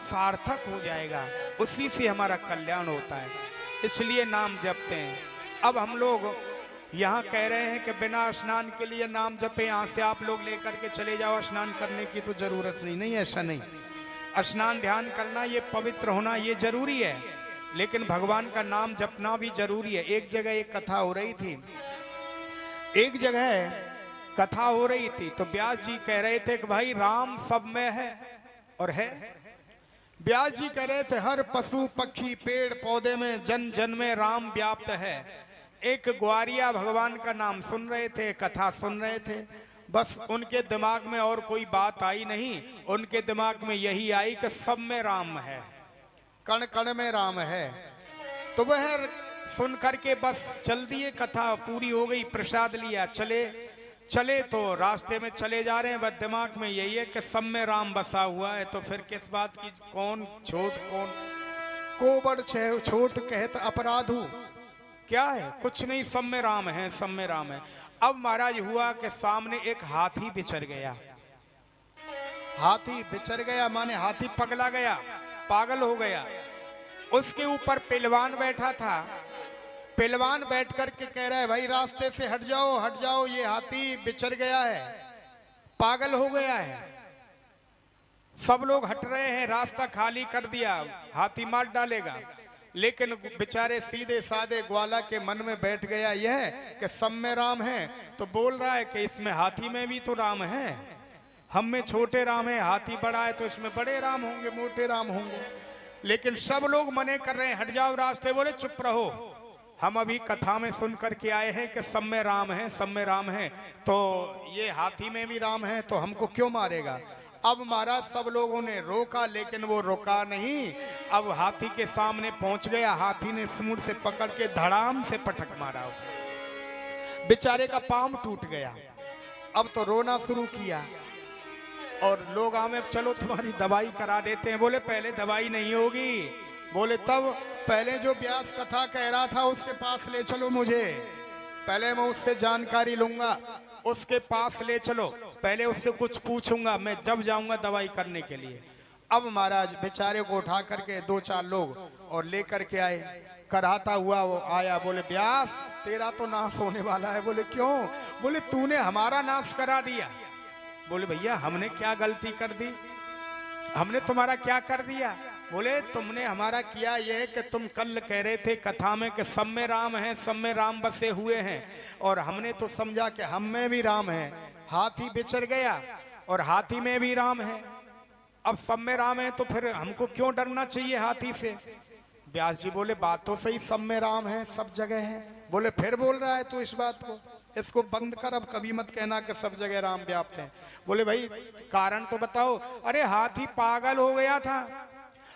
सार्थक हो जाएगा, उसी से हमारा कल्याण होता है, इसलिए नाम जपते हैं। अब हम लोग यहाँ कह रहे हैं कि बिना स्नान के लिए नाम जपे, यहाँ से आप लोग लेकर के चले जाओ, स्नान करने की तो जरूरत नहीं। नहीं, ऐसा नहीं। स्नान ध्यान करना, ये पवित्र होना ये जरूरी है, लेकिन भगवान का नाम जपना भी जरूरी है। एक जगह एक कथा हो रही थी, एक जगह कथा हो रही थी, तो व्यास जी कह रहे थे कि भाई राम सब में है और है। व्यास जी कह रहे थे हर पशु पक्षी पेड़ पौधे में जन जन में राम व्याप्त है। एक ग्वारिया भगवान का नाम सुन रहे थे, कथा सुन रहे थे, बस उनके दिमाग में और कोई बात आई नहीं, उनके दिमाग में यही आई कि सब में राम है, कण कण में राम है। तो वह सुन करके बस चल दिए, कथा पूरी हो गई, प्रसाद लिया, चले तो रास्ते में चले जा रहे हैं, बस दिमाग में यही है कि सब में राम बसा हुआ है, तो फिर किस बात की कौन छोट कौन को बड़ छोट कहत अपराधु, क्या है, कुछ नहीं, सब में राम है, सब में राम है। अब महाराज हुआ कि सामने एक हाथी बिचर गया। हाथी बिचर गया माने हाथी पगला गया, पागल हो गया। उसके ऊपर पहलवान बैठा था। पहलवान बैठ करके कह रहा है भाई रास्ते से हट जाओ, ये हाथी बिचर गया है, पागल हो गया है। सब लोग हट रहे हैं, रास्ता खाली कर दिया, हाथी मार डालेगा। लेकिन बेचारे सीधे साधे ग्वाला के मन में बैठ गया यह कि सब में राम है, तो बोल रहा है कि इसमें हाथी में भी तो राम है, हम में छोटे राम है, हाथी बड़ा है तो इसमें बड़े राम होंगे, मोटे राम होंगे। लेकिन सब लोग मने कर रहे हैं हट जाओ रास्ते। बोले चुप रहो, हम अभी कथा में सुन करके आए हैं कि सब में राम है, सब में राम है, तो ये हाथी में भी राम है, तो हमको क्यों मारेगा। अब महाराज सब लोगों ने रोका, लेकिन वो रुका नहीं। अब हाथी के सामने पहुंच गया, हाथी ने सूंड से पकड़ के धड़ाम से पटक मारा उसे, बेचारे का पांव टूट गया। अब तो रोना शुरू किया और लोग आमे चलो तुम्हारी दवाई करा देते हैं। बोले पहले दवाई नहीं होगी। बोले तब पहले जो व्यास कथा कह रहा था उसके पास ले चलो मुझे, पहले मैं उससे जानकारी लूंगा, उसके पास ले चलो, पहले उससे कुछ पूछूंगा, मैं जब जाऊंगा दवाई करने के लिए। अब महाराज बेचारे को उठा करके दो चार लोग और लेकर के आए, कराता हुआ वो आया। बोले व्यास तेरा तो नाश होने वाला है। बोले क्यों। बोले तूने हमारा नाश करा दिया। बोले भैया हमने क्या गलती कर दी, हमने तुम्हारा क्या कर दिया। बोले तुमने हमारा किया यह कि तुम कल कह रहे थे कथा में कि सब में राम है, सब में राम बसे हुए हैं, और हमने तो समझा कि हम में भी राम है। हाथी बिचर गया और हाथी में भी राम है, अब सब में राम है तो फिर हमको क्यों डरना चाहिए हाथी से। व्यास जी बोले बात तो सही, सब में राम है, सब जगह है। बोले फिर बोल रहा है तू इस बात को, इसको बंद कर, अब कभी मत कहना कि सब जगह राम व्याप्त है। बोले भाई कारण तो बताओ। अरे हाथी पागल हो गया था,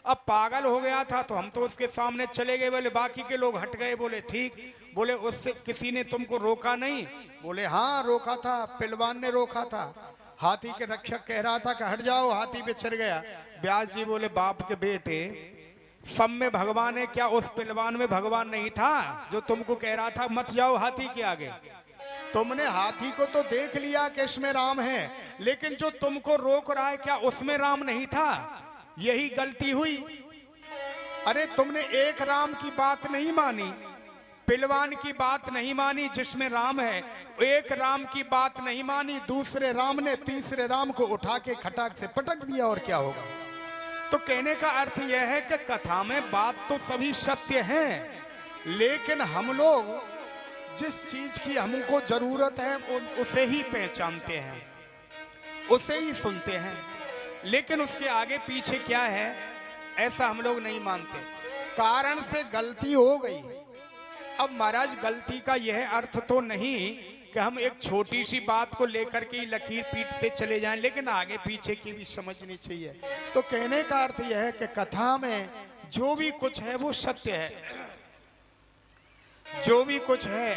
अब पागल हो गया था तो हम तो उसके सामने चले गए। बोले बाकी के लोग हट गए। बोले ठीक। बोले उससे किसी ने तुमको रोका नहीं। बोले हाँ रोका था, पहलवान ने रोका था, हाथी के रक्षक कह रहा था कि हट जाओ, हाथी बिचर गया। व्यास जी बोले बाप के बेटे, सब में भगवान है, क्या उस पहलवान में भगवान नहीं था जो तुमको कह रहा था मत जाओ हाथी के आगे। तुमने हाथी को तो देख लिया कि इसमें राम है, लेकिन जो तुमको रोक रहा है क्या उसमें राम नहीं था, यही गलती हुई। अरे तुमने एक राम की बात नहीं मानी, पहलवान की बात नहीं मानी जिसमें राम है, एक राम की बात नहीं मानी, दूसरे राम ने तीसरे राम को उठा के खटाक से पटक दिया, और क्या होगा। तो कहने का अर्थ यह है कि कथा में बात तो सभी सत्य हैं, लेकिन हम लोग जिस चीज की हमको जरूरत है उसे ही पहचानते हैं, उसे ही सुनते हैं, लेकिन उसके आगे पीछे क्या है ऐसा हम लोग नहीं मानते। कारण से गलती हो गई। अब महाराज गलती का यह अर्थ तो नहीं कि हम एक छोटी सी बात को लेकर के लकीर पीटते चले जाएं, लेकिन आगे पीछे की भी समझनी चाहिए। तो कहने का अर्थ यह है कि कथा में जो भी कुछ है वो सत्य है, जो भी कुछ है